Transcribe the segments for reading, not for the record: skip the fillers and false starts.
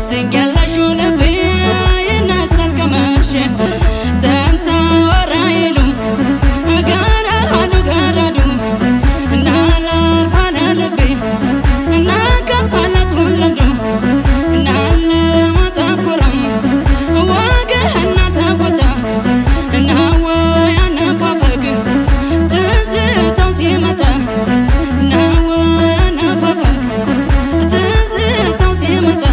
ስንቀላሹ ልቤ ይነሳል ከመሸ ተንታ ወራይሉ ጋራዱ ጋራዱ እናላርፋለ ልቤ እናቀባላት ወለዱ እናለ ማታኮረም ወገህና ሰቦታ እናወ ያነፋፈግ ትዝታው ሲመጣ እናወ ያነፋፈግ ትዝታው ሲመጣ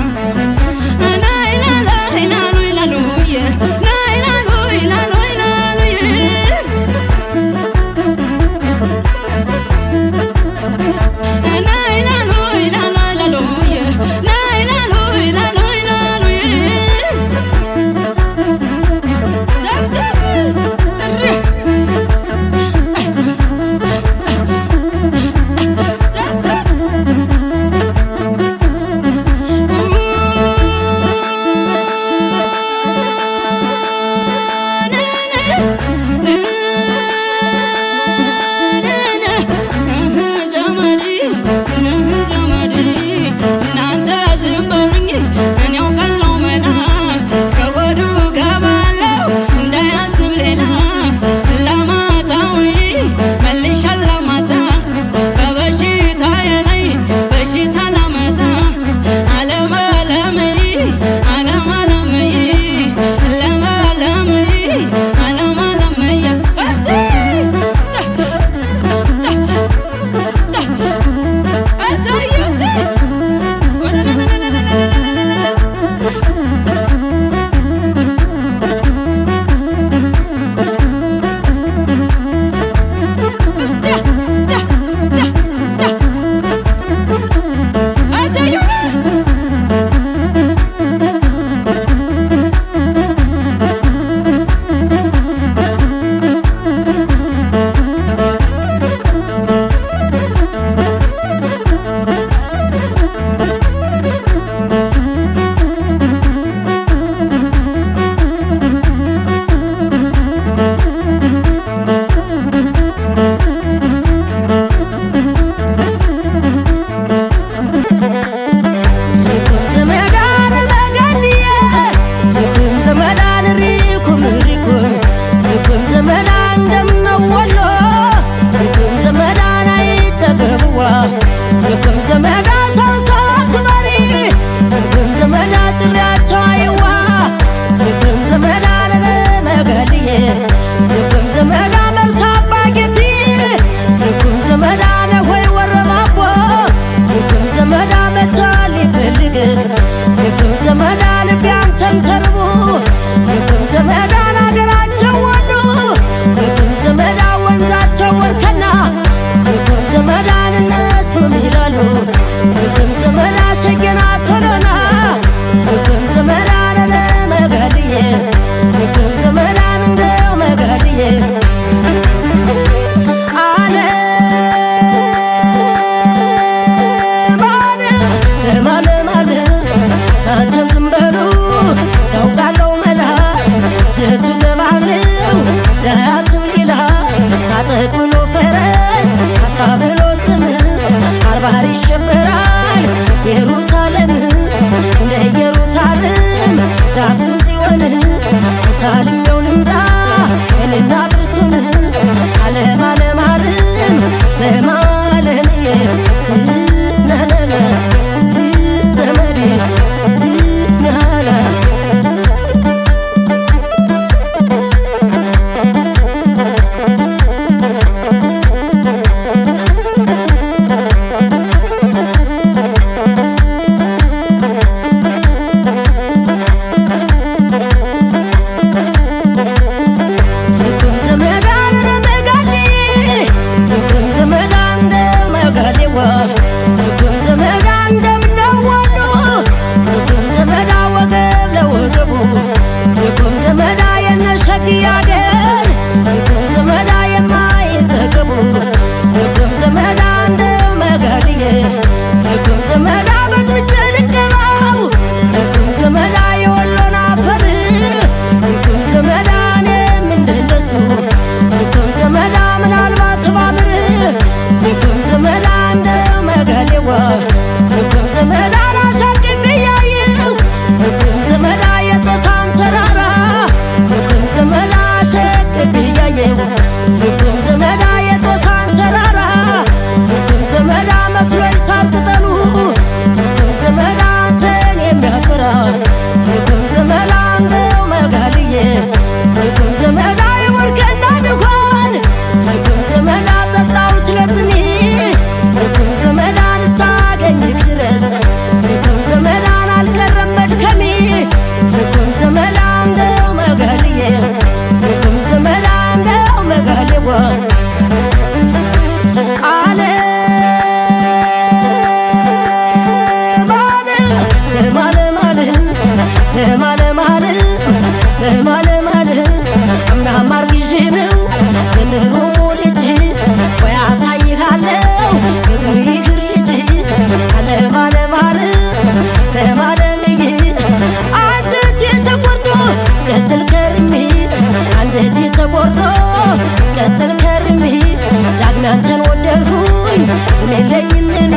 አንተን ወደድኩኝ እኔለኝም እኔ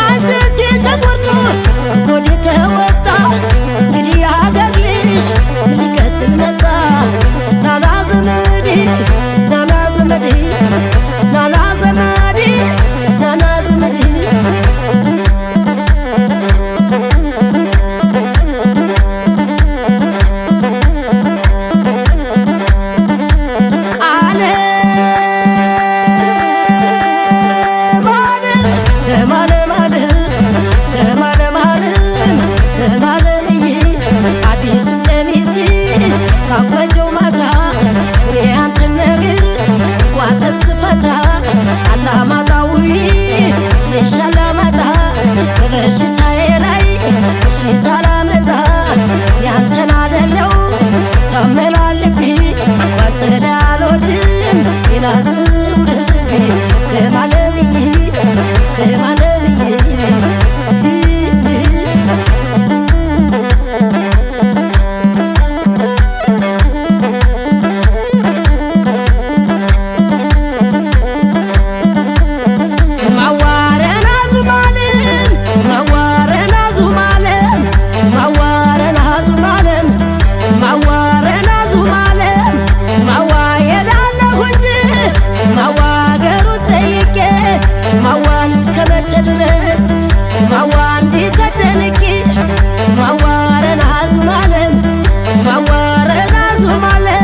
አንጀቴ ተቆርጦ ጎዴ ከወጣ እንግዲህ የሀገር ልጅ ሊቀጥል መጣ። ናና ዘመዴ ናና ዘመዴ ናና ዘመዴ ናና ዘመዴ ሳፈጀው ማታ እኔ አንተን ነገር ስቋጠር ስፈታ አላማጣዊ ሻላማጣ በበሽታዬ ላይ በሽታ ላመጣ ያንተን አደለው ታመላልብኝ ባንተ ላይ አልወድም ሌላ ሰው ደርቤ ለማለምዬ ለማለምዬ ማዋን እስከመቼ ድረስ ማዋ እንዲህ ተጨንቄ ማዋረን አዝማለም ማዋረን አዝማለም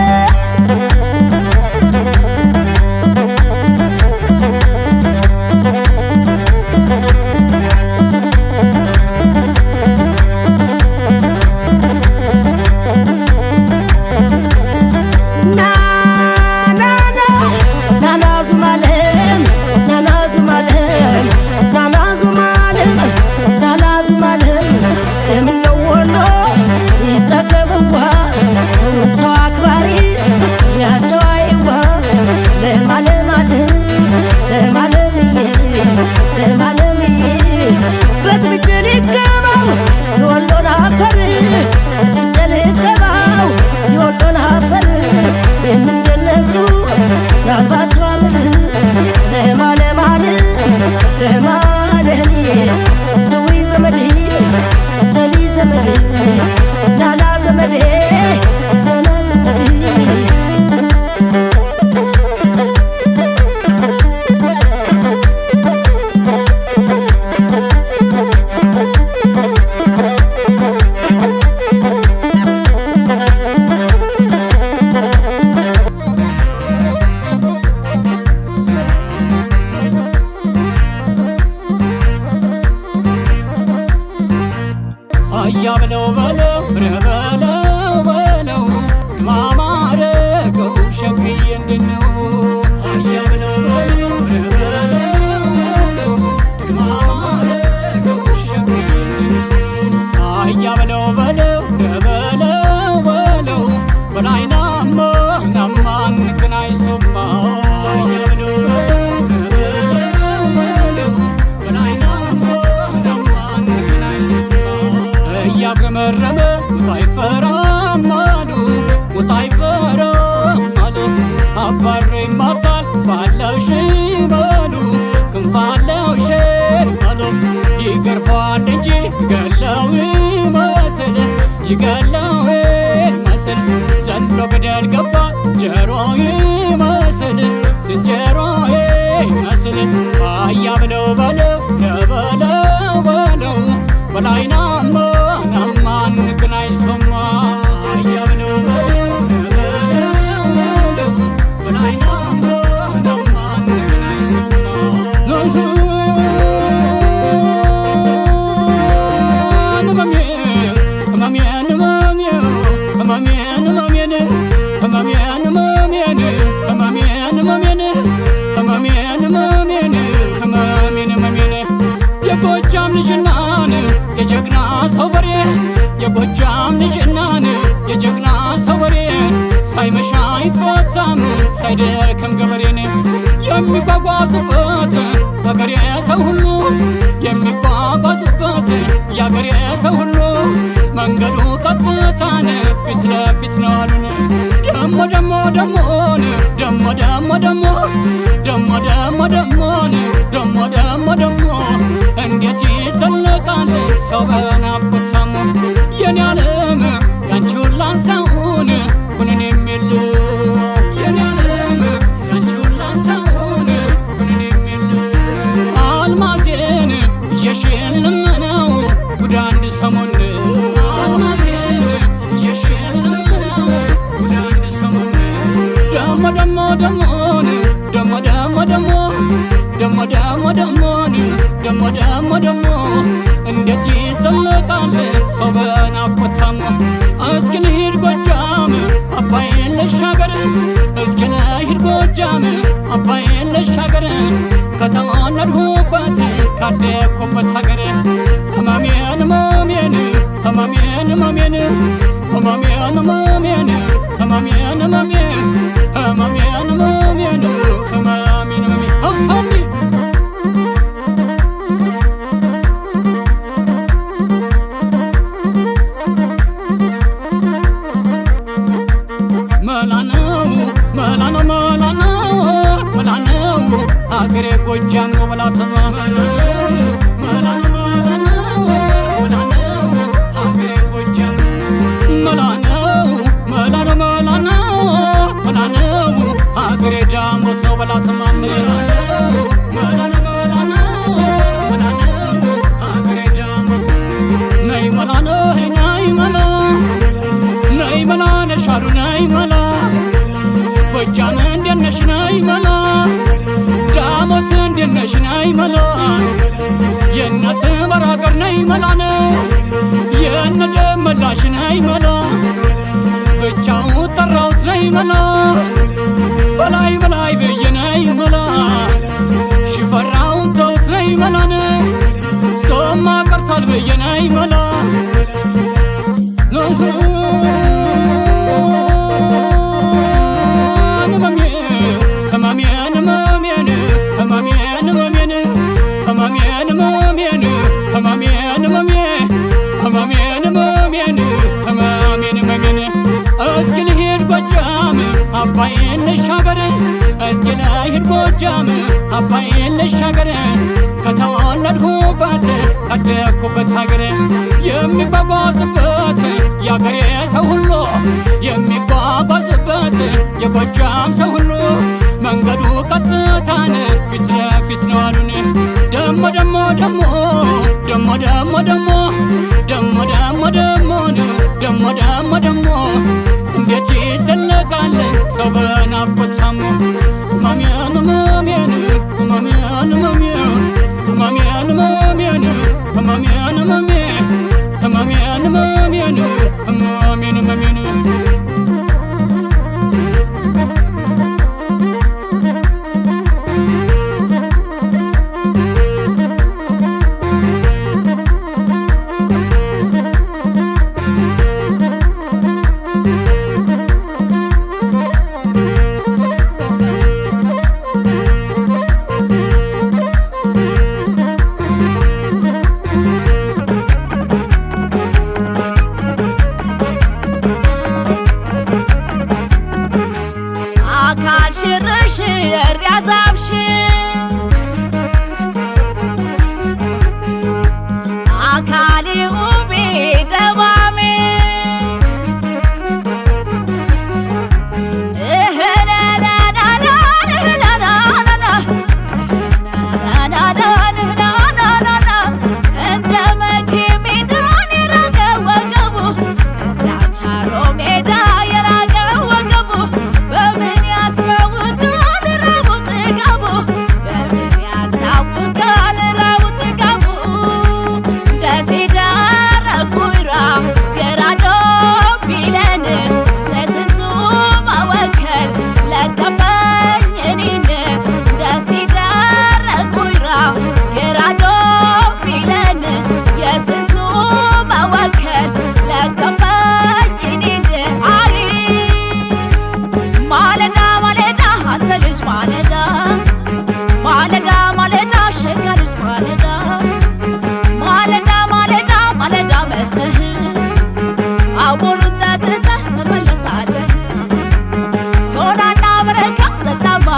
አያ በለው በለው በለው በለው ማማረገው ሸክዬ እንድነው አያ በለው በለው በለው ማማረገው ሸክዬ እንድነው አያ በለው በለው በለው በለው በላይናማ ናማን ከናይ ሶማ አያ በለው እያግረመረመ ውጣይፈራም አሉ ውጣይፈራም አሉ አባሬ ማታል ባለው ሽመሉ ክንፋለው ሽመሉ ይገርፋል እንጂ ይገለው መስል ይገለው መስል ዘሎ ገደል ገባ ጀሮዬ መስል ዝንጀሮዬ መስል አያ በለው በለው ለበለው በለው በላይናማ ናማን ከናይ ሶማ አያ በለው በለው በላይናማ ናማን ከናይ ሶማ ማሚያን ማሚያን ማሚያን ማሚያን ማሚያን ማሚያን የጎጃም ልጅናን የጀግና ሰው ወሬ ሳይመሻ አይፈታም ሳይደክም ገበሬን የሚጓጓዙበት አገሬ ሰው ሁሉ የሚጓጓዙበት የአገሬ ሰው ሁሉ መንገዱ ቀጥታን ፊት ለፊት ነው አሉን። ደሞ ደሞ ደሞን ደሞ ደሞ ደሞ ደሞ ደሞ ደሞን ደሞ ደሞ ደሞ እንዴት ይዘለቃል ሰው በናፍቆት ታሞ የኔ ዓለም ያንቺውን ላንሳውን ኩነኔ የሚል የኔ ዓለም ያንቺውን ላንሳውን ኩነኔ የሚል አልማዜን ይዤሽን ልመናው ጉድ አንድ ሰሞን አልማዜን ይዤሽን ልመናው ጉድ አንድ ሰሞን ደሞ ደሞ ደሞን ደሞ ደሞ ደሞ ደሞ ደሞ ደሞን ደሞ ደሞ ደሞ እንዴት ይዘለቃል ሰው በናፍቆት ታሞ እስኪ ልሂድ ጎጃም አባይን ልሻገር እስኪ ልሂድ ጎጃም አባይን ልሻገር ከተወለድሁበት ካደግኩበት ሀገር ህመሜን ህመሜን ህመሜን ህመሜን ህመሜን ህመሜን ህመሜን ህመሜን ህመሜን ህመሜን ህመሜን ህመሜን አውሳኒ አገሬ ጎጃም ነው በላተማ አገሬ ጎጃም መላነው መላነው መላነው መላነው አገሬ ዳሞት ነው በላተማ መላነው መላነው አገሬ ዳሞት ነይ መላነ ነይ መላ ነይ መላ ነሻሉ ነይ መላ ጎጃም እንዴት ነሽ ነይ መላ ዳሞት እንዴት ነሽ ነይ መላ የነስበር አገር ነይ መላነ የነደመላሽ ነይ መላ ብቻው ጠራሁት ነይ መላ በላይ በላይ ብዬ ነይ መላ ሽፈራውን ተውት ነይ መላነ ጾማ ቀርቷል ብዬ ነይ መላ እስኪ ልሂድ ጎጃም አባይን ልሻገር እስኪ ልሂድ ጎጃም አባይን ልሻገር ከተወለድሁበት ካደግኩበት ሀገር የሚጓጓዝበት የአገሬ ሰው ሁሉ የሚጓጓዝበት የጎጃም ሰው ሁሉ መንገዱ ቀጥታን ፊት ለፊት ነው አሉን። ደሞ ደሞ ደሞ ደሞ ደሞ ደሞ ደሞ ደሞ ደሞ ደሞ ደሞ ደሞ እንዴት ይዘለቃል ሰው በናፍቆት ታሞ ህመሜን ህመሜን ህመሜን ህመሜን ህመሜን ህመሜን ህመሜን ህመሜን ህመሜን ህመሜን ህመሜን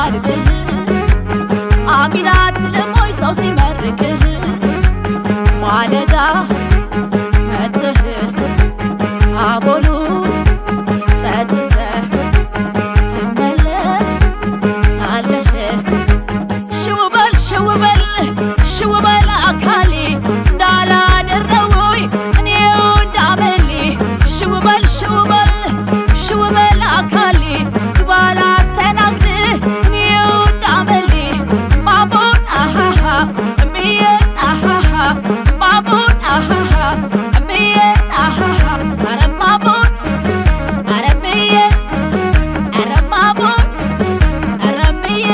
ልማልልህ አሚናት ለሞይ ሰው ሲመርቅህ ማለዳ መጥተህ አቦሉ ጠጥተህ ትመለሳለህ። ሽውበል ሽውበል ሽውበል አካሌ እንዳላደረውኝ እኔው እንዳመሌ ሽውበል ሽውበል ሽውበል አካሌ ግባላ አስተናግድህ እኔው እንዳመሌ ማቦን አሃሃ እምዬ አሃሃ ማቦን አሃሃ እምዬ አሃሃ ኧረ ማቦን ኧረ እምዬ ኧረ ማቦን ኧረ እምዬ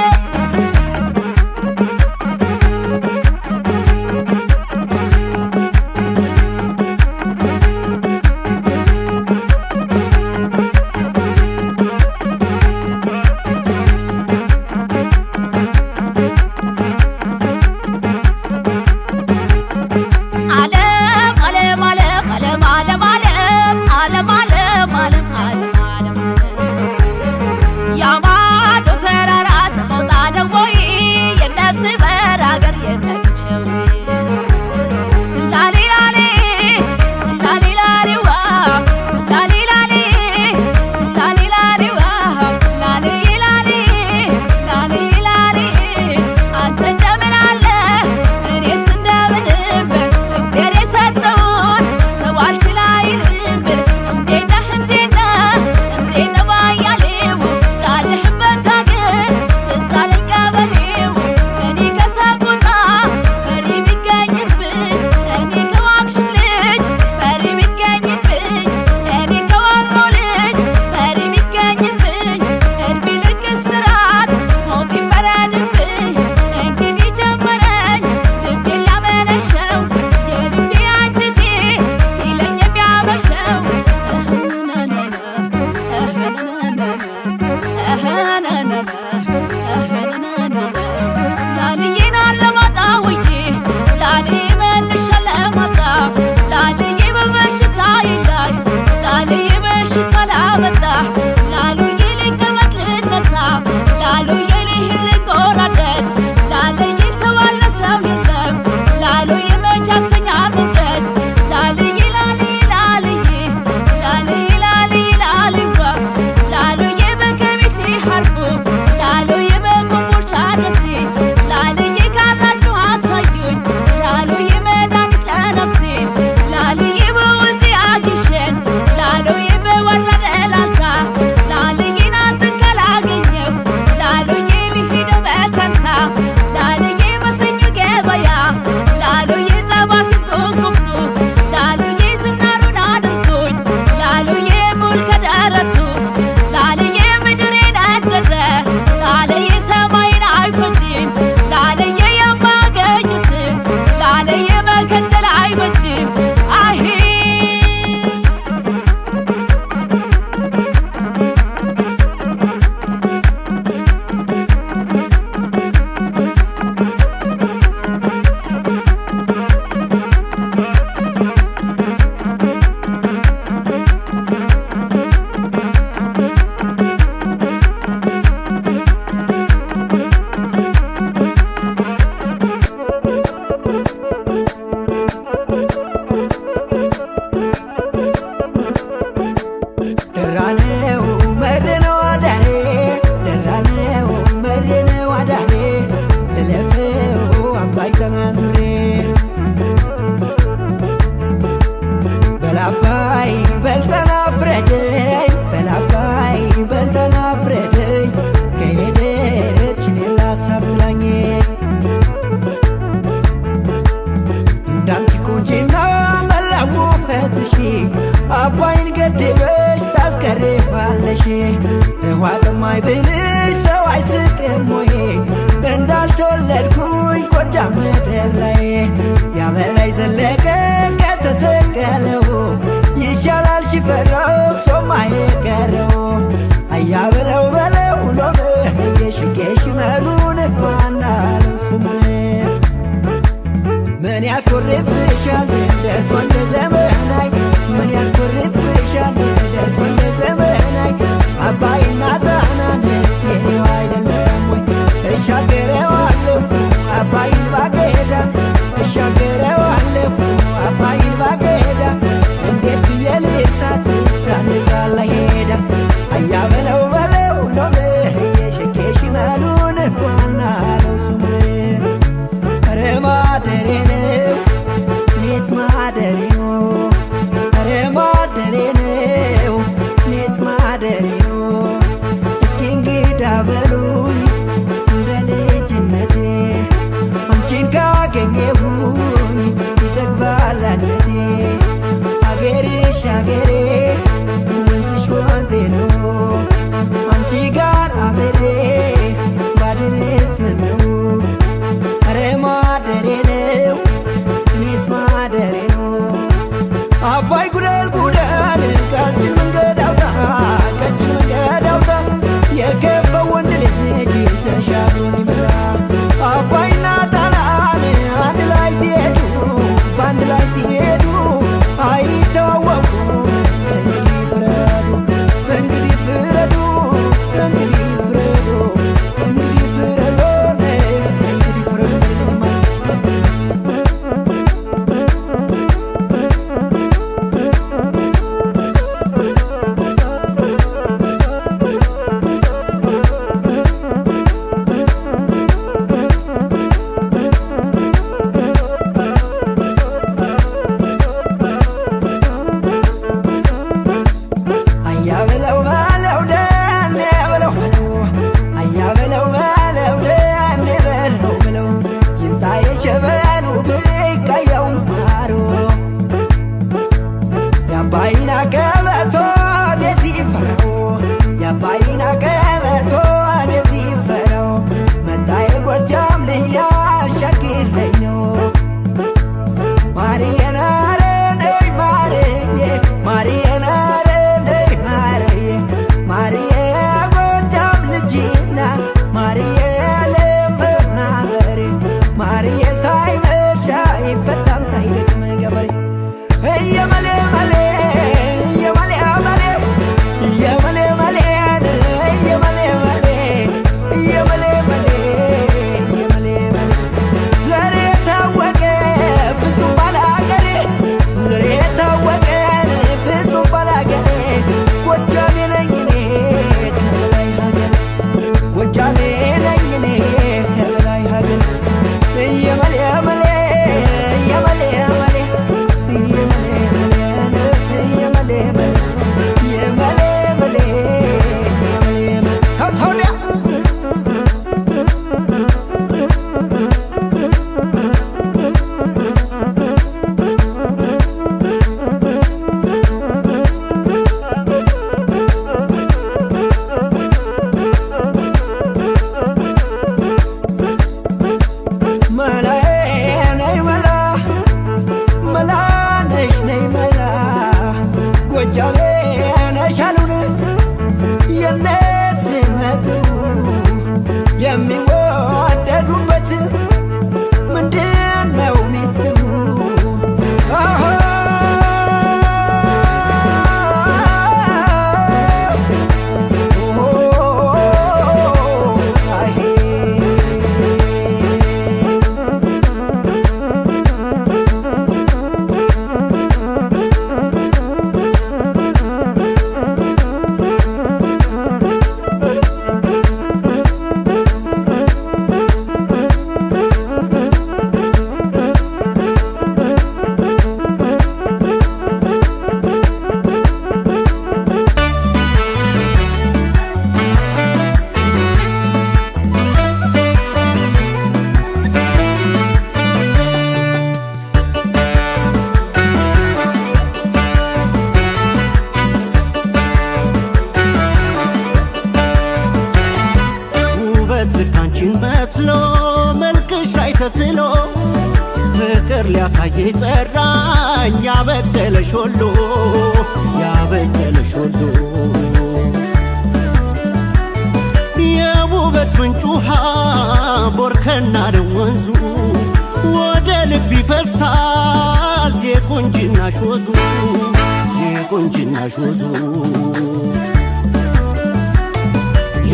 አባይን ገድበሽ ታስቀሪዋለሽ ውሃ ጠማኝ ብልሽ ሰው አይስቅም ወይ እንዳልተወለድኩኝ ጎጃም ምድር ላይ ያበላይ ዘለቀ ከተሰቀለው ይሻላል ሽፈራው ሶማ የቀረው አያበለው በለው ሎመ የሽጌሽ መሉን ማናለው ስሙን ምን ያስኮርፍሻል ደርሶ እንደ ዘመናይ ምን ያስኮርፍሻል ደርሶ እንደ ዘመናይ አባይና ጣናን የኔው አይደለም ወይ እኔስ ምነው ኧረ ማደሬ ነው እኔስ ማደሬ ነው አባይ ጉደል ጉደል ቀጭን መንገድ አውጣ ቀጭን መንገድ አውጣ የከፋው ወንድ ልጅ ተሻግሮን ይመራ አባይና ጣናን አንድ ላይ ሲሄዱ በአንድ ላይ ሲሄዱ አይተዋወቁም እንግዲህ ፍረዱ እንግዲህ ፍረዱ እንግዲህ ፍረዱ እንግዲህ ፍረዱ እንግዲህ ፍረዱ የአባይን አቀበቶ ደስ ይፈረው መጣ የጎጃም ልጅ ሊያሻግረኝ ነው ማርዬ ናረ ነይ ማርዬ ማርዬ ናረ ነይ ማርዬ ማርዬ የጎጃም ልጅና ማርዬ ልምና በሬ ማርዬ ሳይመሻ ይፈታም ሳይደክም ገበሬ እየመሌ መሌ እየመሌ መሌ እየመሌ መሌ እየመሌ መሌ እየመሌ መሌ እየመሌ መሌ ዘሬ ታወቀ ፍጹም ባላገሬ ዘሬ ታወቀ ፍጹም ባላገሬ ጎጃሜ ነኝ እኔ ከበላይ ሀገር ጎጃሜ ነኝ እኔ ከበላይ ሀገር እየመሌ መሌ እየመሌ መሌ ጎጃሜ ነሽ አሉን የነት መጥሩ የሚወደዱበት ምንድነው ሚስጥሩ መስሎ መልክሽ ላይ ተስሎ ፍቅር ሊያሳየኝ ጠራኝ ያበቀለሽ ሁሉ ያበቀለሽ ሁሉ የውበት ምንጭ ውሃ ቦርከና ነው ወንዙ ወደ ልብ ይፈሳል የቁንጅናሽ ወዙ የቁንጅናሽ ወዙ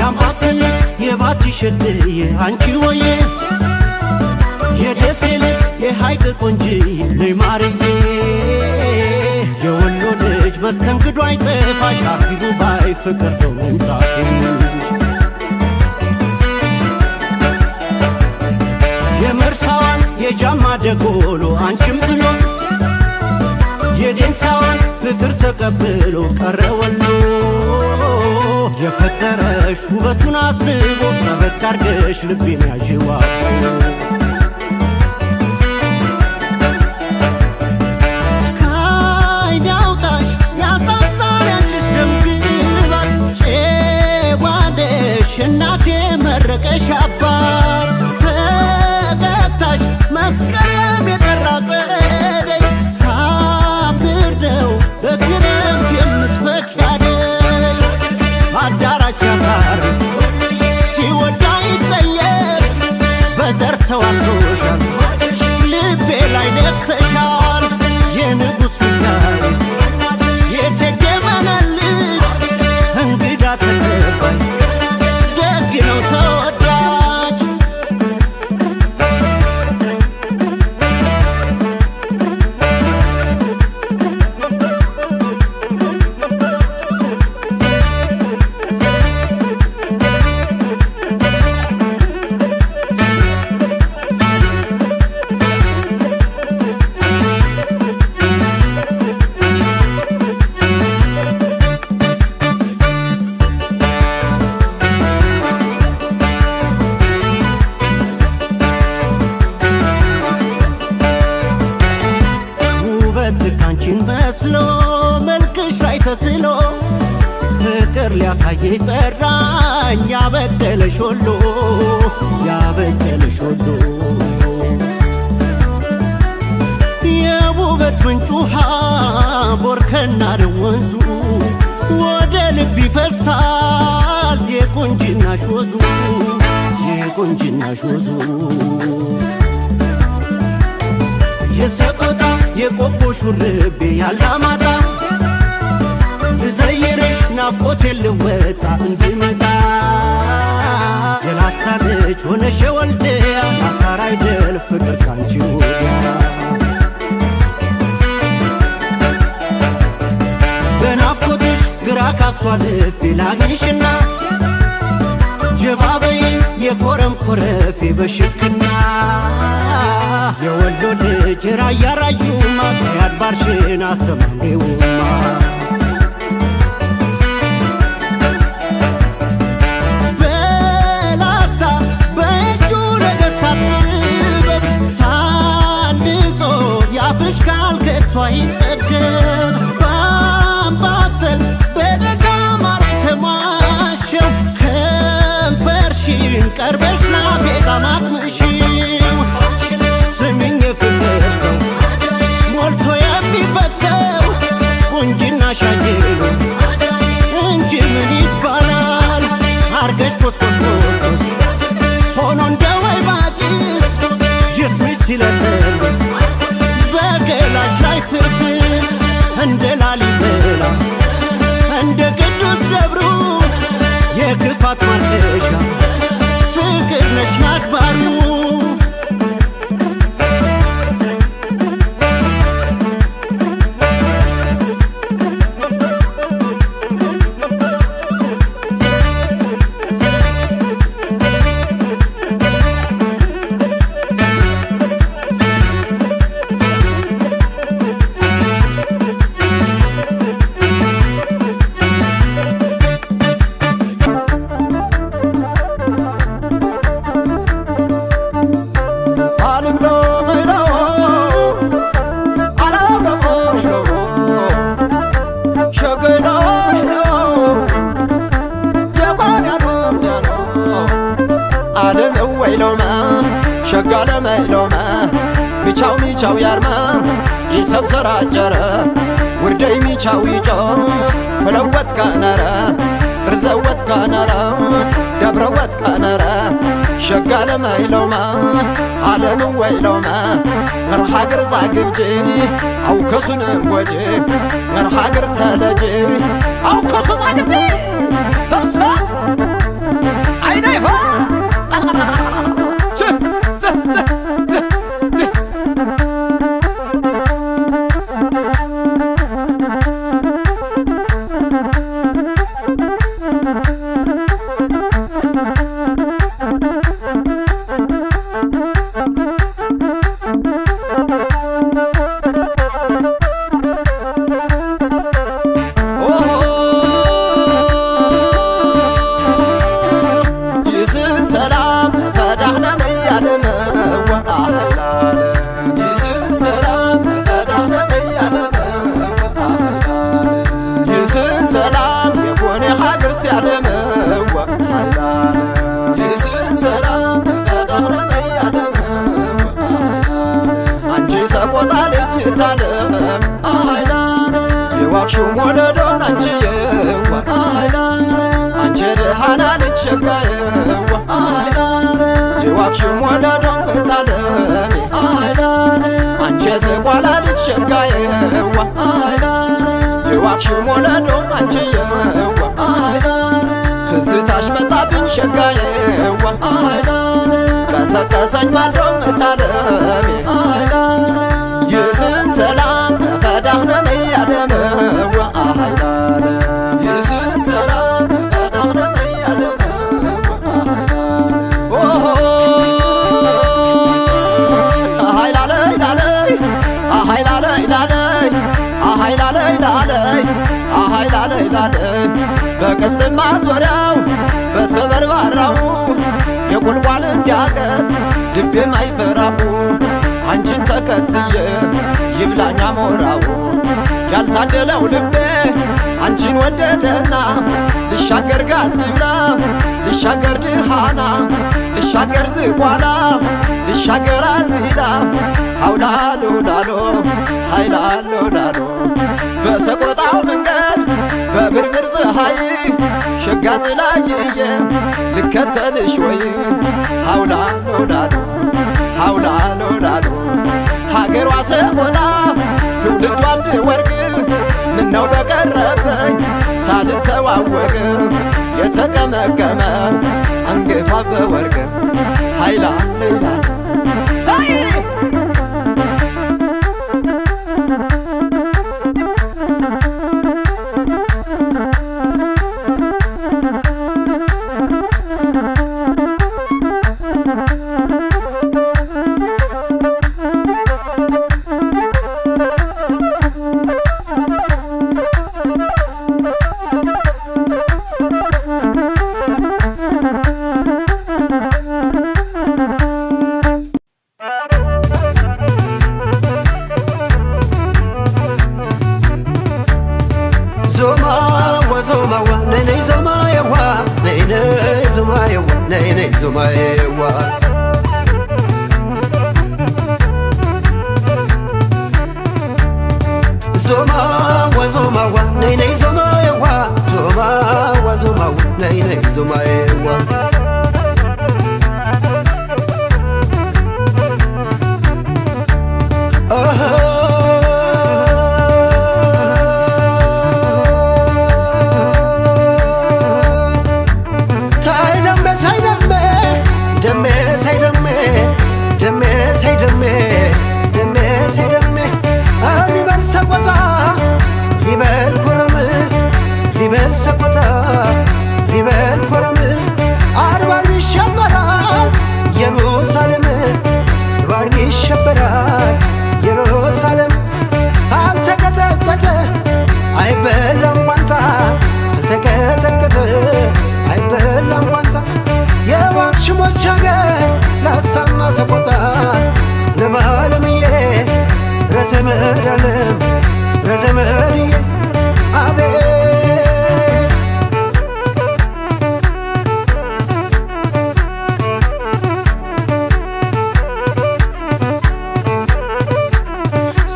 ያምባሰል የባቲ ሸግዬ አንቺ ወዬ የደሴ ልጅ የሐይቅ ቆንጅዬ ነይ ማርዬ የወሎ ልጅ መስተንግዶ አይጠፋሽ አርሂቡ ባይ ፍቅር ነው መንጣትሽ የመርሳዋን የጃማ ደጎሎ አንቺም ብሎ የዴንሳዋን ፍቅር ተቀብሎ ቀረ ወሎ የፈጠረሽ ውበቱን አስንቦ ጠበቅ አርገሽ ልቤን ያዥዋ ከዓይኔ አውጣሽ ያሳሳል ያንቺስ ደም ግባት ጨዋ ነሽ እናቴ መር የወረቀሽ አባት ፈገግታሽ መስከረም የጠራ ጸደይ ታምር ነው በክረምት የምትፈክ ያደይ አዳራሽ ሲያሳርፍ ሲወዳ ይጠየቅ በዘር ተዋርሶሻል ልቤ ላይ ነግሰሻል የንጉሥ ሚካኤል የእቴጌ መነን ልጅ እንግዳ ተቀባይ ደግ ነው ተወዳጅ ካንቺን መስሎ መልክሽ ላይ ተስሎ ፍቅር ሊያሳይ ጠራኝ ያበቀለሽ ሁሉ ያበቀለሽ ሁሉ የውበት ምንጭ ውሃ ቦርከና ወንዙ ወደ ልብ ይፈሳል የቁንጅናሽ ወዙ የቁንጅናሽ ወዙ የሰቆጣ የቆቦ ሹርቤ ያላማጣ ልዘይርሽ ናፍቆቴ ልወጣ እንድመጣ የላስታ ልጅ ሆነሽ የወልድያ አሳር አይደል ፍቅር ካንቺ ወዲያ በናፍቆትሽ ግራ ካሷልፌ ላግኝሽና ጀባበይኝ የኮረም ኮረፌ በሽክና የወሎ ልጅ ራያ ራዩማ ያድባርሽን አሰማምሬውማ በላስታ በእጁ ነገሥታት ጥበብ ታንጾ ያፍሽ ቃል ከቶ አይጠገብ በአምባሰል በደጋ ማር ተሟሸው ከንፈርሽን ቀርበሽ ላፌ ጣማቅምሽው ስምኝ የፍቅር ሰው ሞልቶ የሚፈሰው ቁንጅና ሻጌሎ እንጂ ምን ይባላል አርገሽ ኮስኮስኮስኮስ ሆኖ እንደ ወይባ ጭስ ጅስምሽ ሲለሰልስ በገላሽ ላይ ፍስስ እንደ ላሊበላ እንደ ቅዱስ ደብሩ የክፋት ማርከሻ ፍቅር ነሽ ናድባሩ ሸጋለ መይሎማ ሚቻው ሚቻው ያርማ ይሰብ ሰራጀረ ውርደይ ሚቻው ይጮ ወለወት ካነረ ርዘወት ካነረ ደብረወት ካነረ ሸጋለ መይሎማ ዓለም ወይሎማ መርሃግር ዛግብጂ አው ከሱንም ወጂ መርሃግር ተለጂ አው ከሱ ዛግብጂ ሰብሰ አይደይሆ የዋክሽው ሞደዶን አንቺዬዋ አንቺ ደሃና ልጅ ሸጋዬዋ የዋክሽው ሞደዶን በታለሜ አንቺ ዝቋላ ልጅ ሸጋዬዋ የዋክሽው ሞደዶን አንቺዬዋ ትዝታሽ መጣብኝ ሸጋዬዋ ቀሰቀሰኝ ማልዶም በታለሜ ይስን ሰላም ፈዳህነም ያደመዋ አሃይላለ ይስን ሰላም ፈዳህነም ያደመዋ አሃይላለ ላለ አሃይላለ ላለ አሃይላለ ላለ አሃይላለ ላለ በቅልጥማ ዙሪያው በሰበርባራው የቁልቋል እንዲያቀት ልቤም አይፈራሁ አንቺን ተከትዬ ይብላኛ ሞራው ያልታደለው ልቤ አንቺን ወደደና ልሻገር ጋዝ ግብላ ልሻገር ድሃና ልሻገር ዝቋላ ልሻገር አዝላ አውላሎ ላሎ ኃይላሎ ላሎ በሰቆጣው መንገድ በብርብር ፀሐይ ሸጋ ጥላዬ ልከተልሽ ወይ አውላሎ ላሎ አውላሎ ላሎ ሀገሯ ሰቆጣ ትውልዷ አምድ ወርቅ ምነው በቀረበኝ ሳልተዋወቅ የተቀመቀመ አንገቷ በወርቅ ኃይላሎ ላሎ ዞማዬዋ ዞማዋ ዞማዋ ነይ ነይ ዞማዬዋ ዞማዋ ዞማዋ ነይ ነይ ዞማዬዋ ሰቆጣ ሪበል ኮረም አርባር ይሸበራል ኢየሩሳሌም አርባር ይሸበራል ኢየሩሳሌም አልተቀጠቀጠ አይበላም ቋንጣ አልተቀጠቀጠ አይበላም ቋንጣ የዋክሽሞች አገር ላሳና ሰቆጣ ለማለምዬ ረዘመዳለም ረዘመድዬ አቤት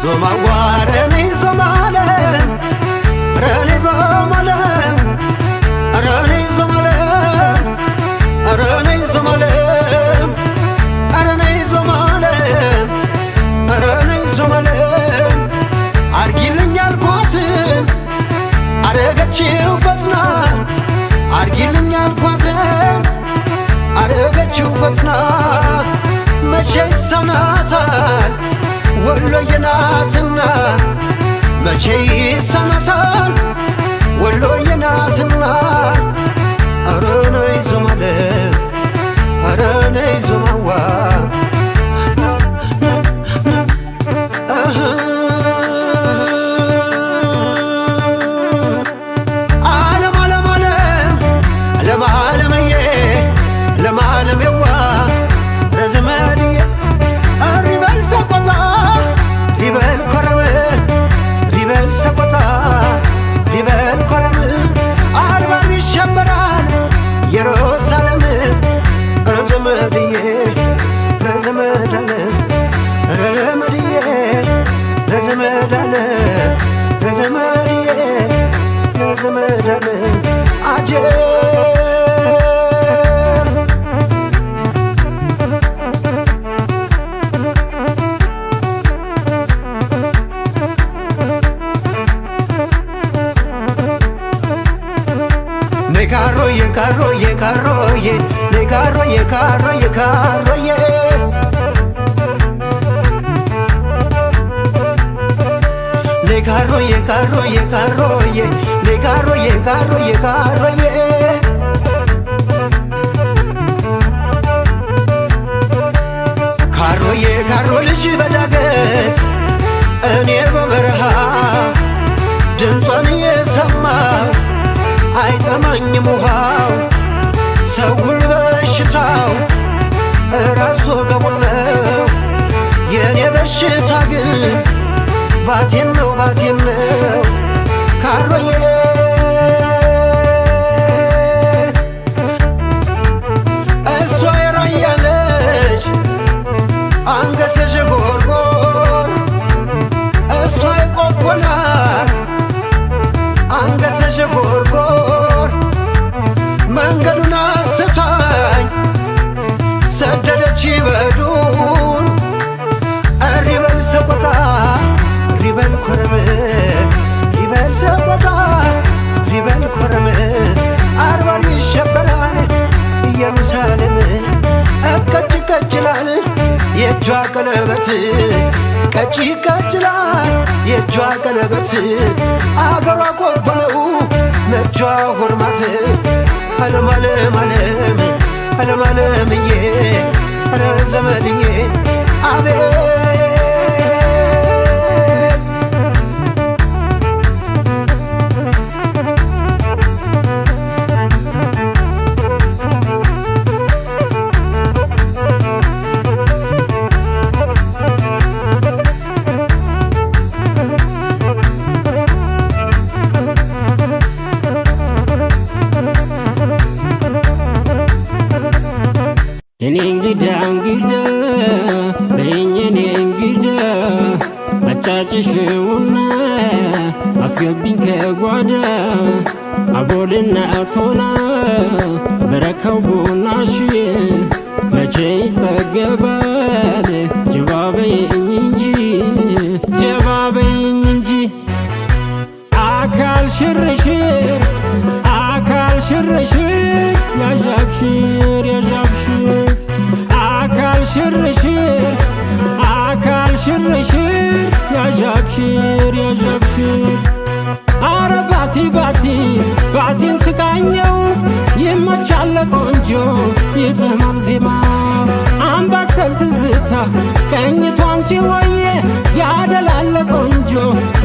ዞማዋ ረኔ ዞማለም ረኔ ዞማለም ረኔ ዞማለም ረኔ ዞማለም ረኔ ዞማለም ረኔ ዞማለም አርጊልኝ አልኳትን አረገችው ፈጥና አርጊልኝ አልኳትን አረገችው ፈጥና መቼ ይሳናታል ወሎዬ ናትና መቼ ይሳናታል ወሎዬ ናትና ኧረ ነይ ዞማለም ኧረ ነይ ዞማዋ ዓለም ዓለም ዓለም ዓለም ዓለምዬ ዓለም ዓለምዋ ረዘመድዬ ሪበል ሰቆጣ ሪበል ኮረም ሪበል ሰቆጣ ሪበል ኮረም አርባር ይሸበራል ኢየሩሳሌም ረዘመድዬ ረዘመዳለ ረዘመድዬ ረዘመዳለ ለዘመድዬ ለዘመድ አለ አጀብ ካሮዬ ካሮዬ ካሮዬ ካሮዬ ካሮዬ ካሮዬ ካሮዬ ካሮዬ ካሮዬ ካሮዬ ካሮዬ ካሮዬ ካሮዬ ካሮ ልጅ በዳገት እኔ በበረሃ ድምጿን እየሰማሁ አይጠማኝም ውሃው ሰውል በሽታው እራስ ወገቡን ነው የኔ በሽታ ግን ባቴን ነው ባቴን ነው ካሮዬ እሷ የራያ ልጅ አንገተ ዥጎርጎር እሷ የቆቦ ናት አንገተ ዥጎርጎር መንገዱን አስታኝ ሰደደች በዱን እሪበል ሰቆጣ ሪበል ኮረም ሪበል ሰቆጣ ሪበል ኮረም አርባር ይሸበራል ኢየሩሳሌም እቀጭ ቀጭላል የእጇ ቀለበት ቀጭ ቀጭላል የእጇ ቀለበት አገሯ ቆቦ ነው መጇ ሁርማት አለም አለም አለም አለም አለምዬ ኧረ ዘመድዬ አቤት እኔ እንግዳ በይኝ እኔ እንግዳ አጫጭሽውና አስገቢኝ ከጓዳ አቦልና ቶና በረከው ቡናሽ መቼ ይጠገባል ጀባ በይኝ እንጂ ጀባ በይኝ እንጂ አካል ሽርሽር አካል ሽርሽር ያዣብሽር ያዣብሽር አካል ሽርሽር አካል ሽርሽር ያዣብሽር ያዣብሽር አረ ባቲ ባቲ ባቲን ስቃኘው ይመቻል ቆንጆ ይጥማል ዜማ አምባሰል ትዝታ ቀኝቷ አንቺ ወየ ያደላል ቆንጆ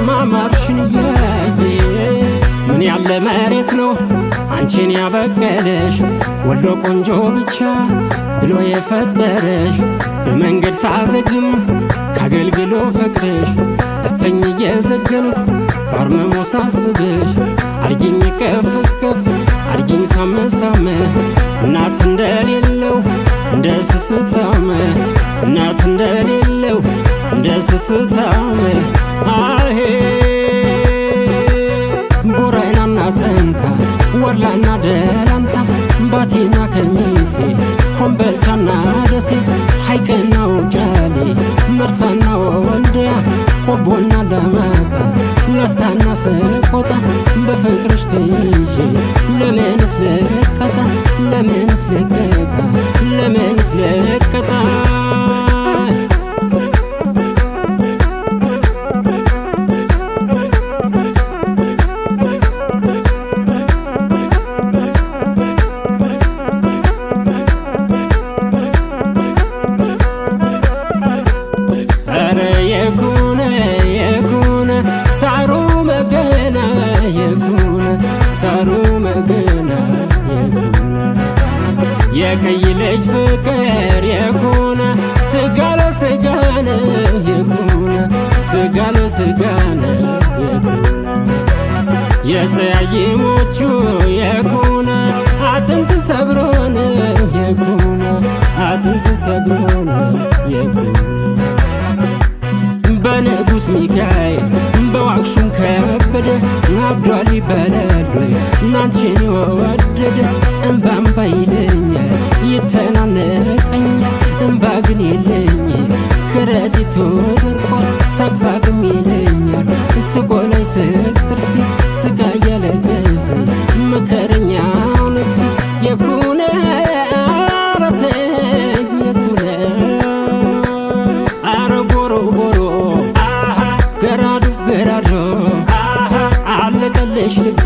ማማርሽን እያየ ምን ያለ መሬት ነው አንቺን ያበቀለሽ ወሎ ቆንጆ ብቻ ብሎ የፈጠረሽ በመንገድ ሳዘግም ካገልግሎ ፍቅርሽ እፍኝ እየዘገንኩ ባርመሞ ሳስብሽ አርጊኝ ከፍ ከፍ አርጊኝ ሳመ ሳመ እናት እንደሌለው እንደ ስስታመ እናት እንደሌለው እንደ ስስታመ አሄ ቦራይናና ተንታ ወላና ደላንታ ባቲና ከሚሴ ኮምበልቻና ደሴ ሐይቅና ውጫሌ መርሳና ወልዲያ ቆቦና ዳመጣ ላስታና ሰቆጣ በፍቅርሽ ተይዤ ለምንስ ልቀጣ ለምንስ ልቀጣ ለምንስ ልቀጣ ሳሩ መገና የኩነ የቀይ ልጅ ፍቅር የኩነ ስጋ ለስጋ ነው የኩነ ስጋ ለስጋ ነው የኩነ የፀያይሞቹ የኩነ አጥንት ሰብሮ ነው የኩነ አጥንት ሰብሮ ነው የኩነ በንጉሥ ሚካኤል በዋክሹም ከበደ አብዷል ይበለሎይ ናንቺን የወደደ እምባምባ ይለኛል ይተናነቀኛል እምባ ግን የለኝ ከረጢቱ ደርቋል ሳቅሳቅም ይለኛል ስቆ ላይ ስቅ ጥርሴ ስጋ እያለቀሰ መከረኛው ነፍሴ የኩነ አረተኝ የኩነ አረ ቦሮ ቦሮ ገራዱ ገራዶ አለቀልሽ ልቤ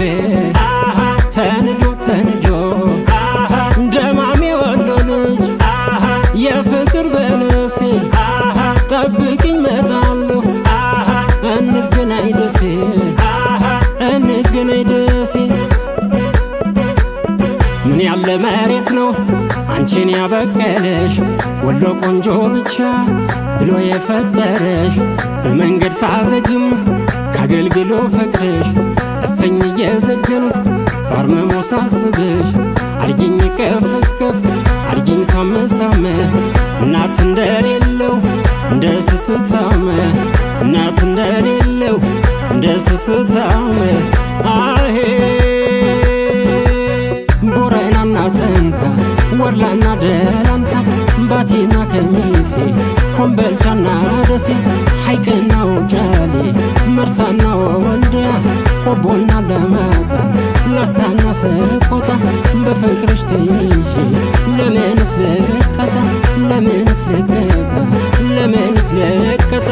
ተንዶ ተንዶ ደማሜ ወሎ ልጅ የፍቅር በለሴ ጠብቅኝ መጣለሁ እንገናኝ ደሴ እንገናኝ ደሴ ምን ያለ መሬት ነው አንቺን ያበቀለሽ ወሎ ቆንጆ ብቻ ብሎ የፈጠረሽ በመንገድ ሳዘግም ካገልግሎ ፈቅደሽ እፍኝ እየዘገንሁ ባርመሞ ሳስብሽ አርጊኝ ከፍ ከፍ አርጊኝ ሳመ ሳመ እናት እንደሌለው እንደ ስስታመ እናት እንደሌለው እንደ ስስታመ አሄ ቦረናና ተንታ ወርላና ደላንታ ባቲና ከሚሴ ኮምበልቻና ደሴ ሐይቅና ውጫሌ መርሳና ወልዲያ ቆቦና ለማጣ ላስታና ሰቆጣ በፍቅርሽ ተይዤ ለምንስ ልቀጣ ለምንስ ልቀጣ ለምንስ ልቀጣ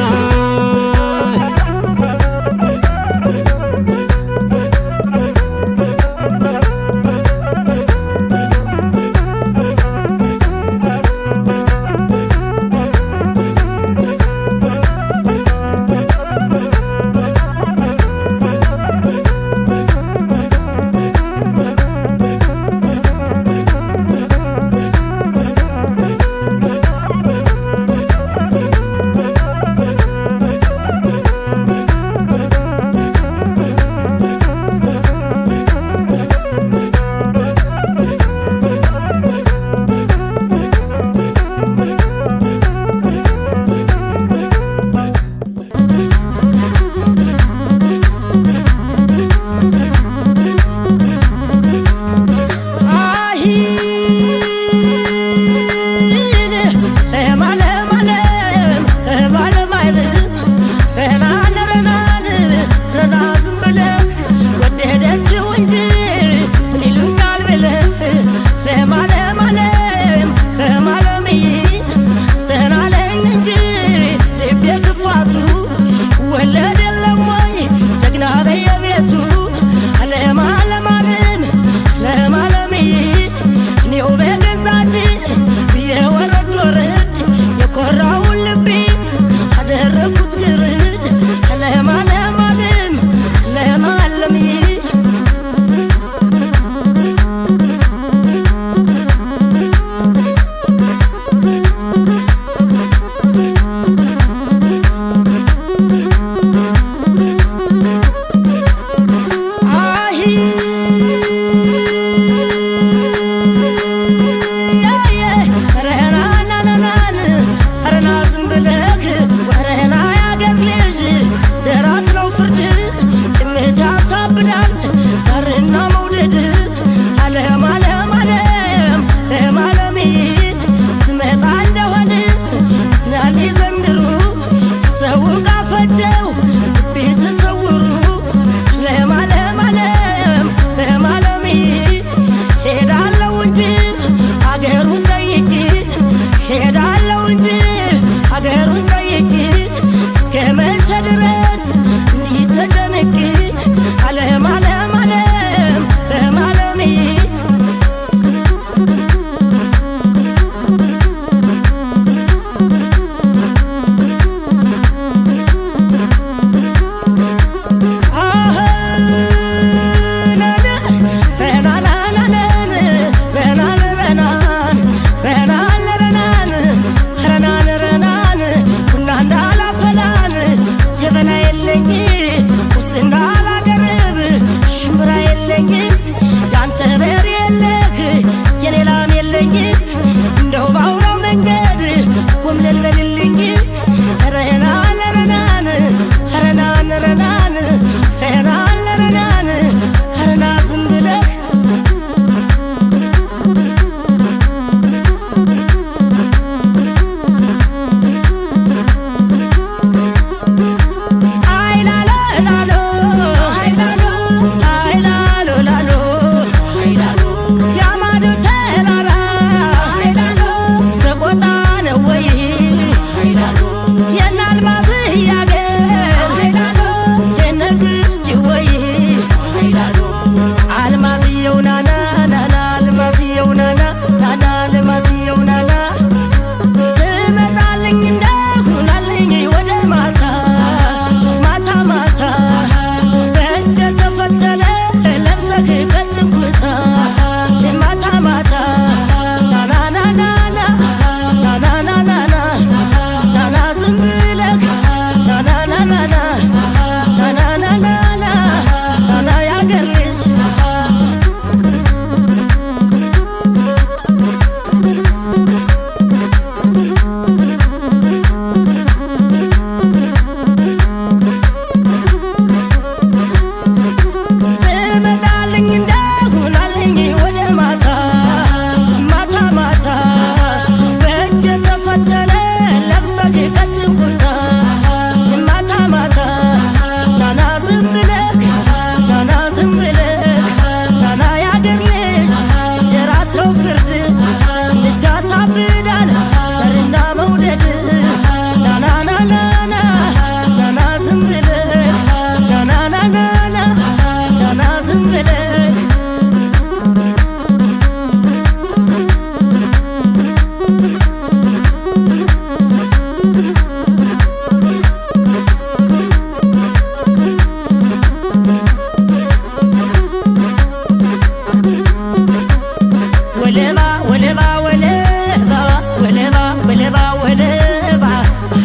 ወለባ ወለባ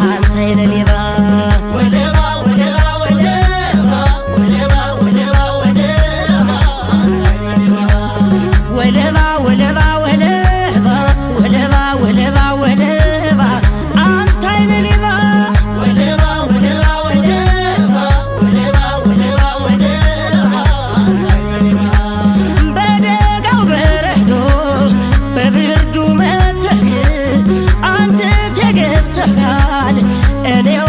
አንተ አይነ ሌባ ወለባ ወለባ ወለባ ወለባ ወለባ ወለባ ወለባ ወለባ ወለባ ወለባ ወለባ አንተ አይነ ሌባ ወለባ ወለባ ወለባ ወለባ ወለባ ወለባ በደጋው በረዶ በብርዱ መተህ አንተ ተገብተሃል እኔው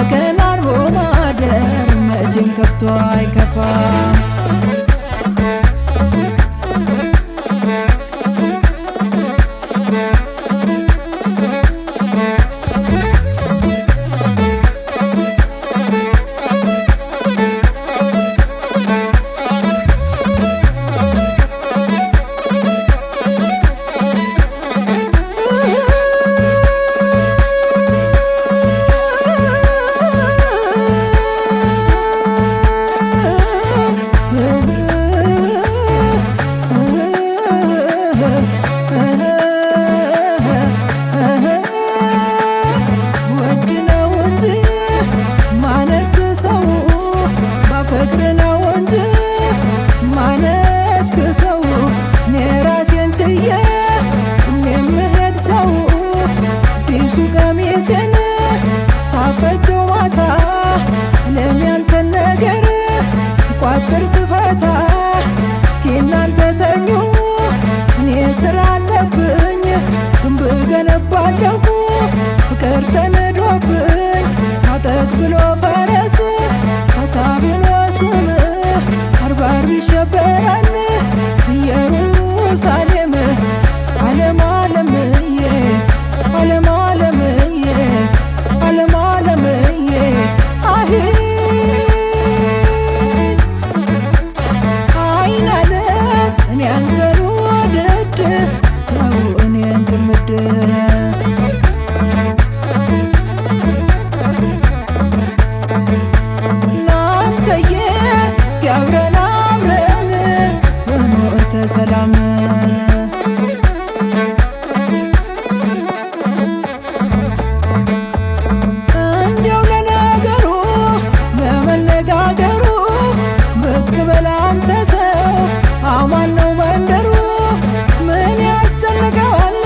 ተከናንቦ ማደር መቼም ከፍቶ አይከፋም። ስቋጥር ስፈታ እስኪ እናንተ ተኙ እኔ ስራ አለብኝ ግንብ ገነባለሁ ፍቅር ተነዶብኝ ታጠቅ ብሎ ፈረስ ካሳ ብሎ ስም አርባር ይሸበራል ኢየሩሳሌም ዓለም ዓለምዬ ዓለም ዓለምዬ ዓለም ዓለምዬ አሂ ያንተን ወደድ ሰው እኔን ትምድ ናንተዬ እስኪ አብረን አብረን ፍኖተ ሰላም እንዲያው ለነገሩ ለመነጋገሩ ብቅ በል አንተ ሰው አማን ነው መንደሩ ምን ያስጨንቀዋል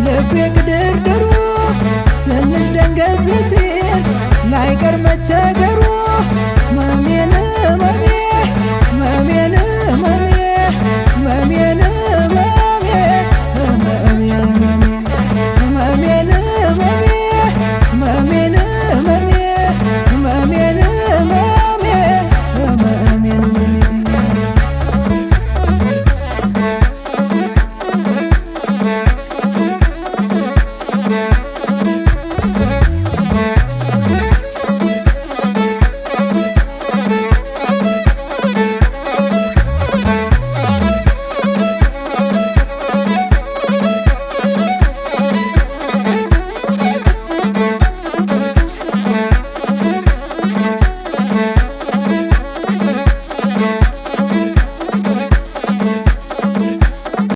ልቤ ግድርድሩ ትንሽ ደንገዝ ሲል ላይቀር መቸገሩ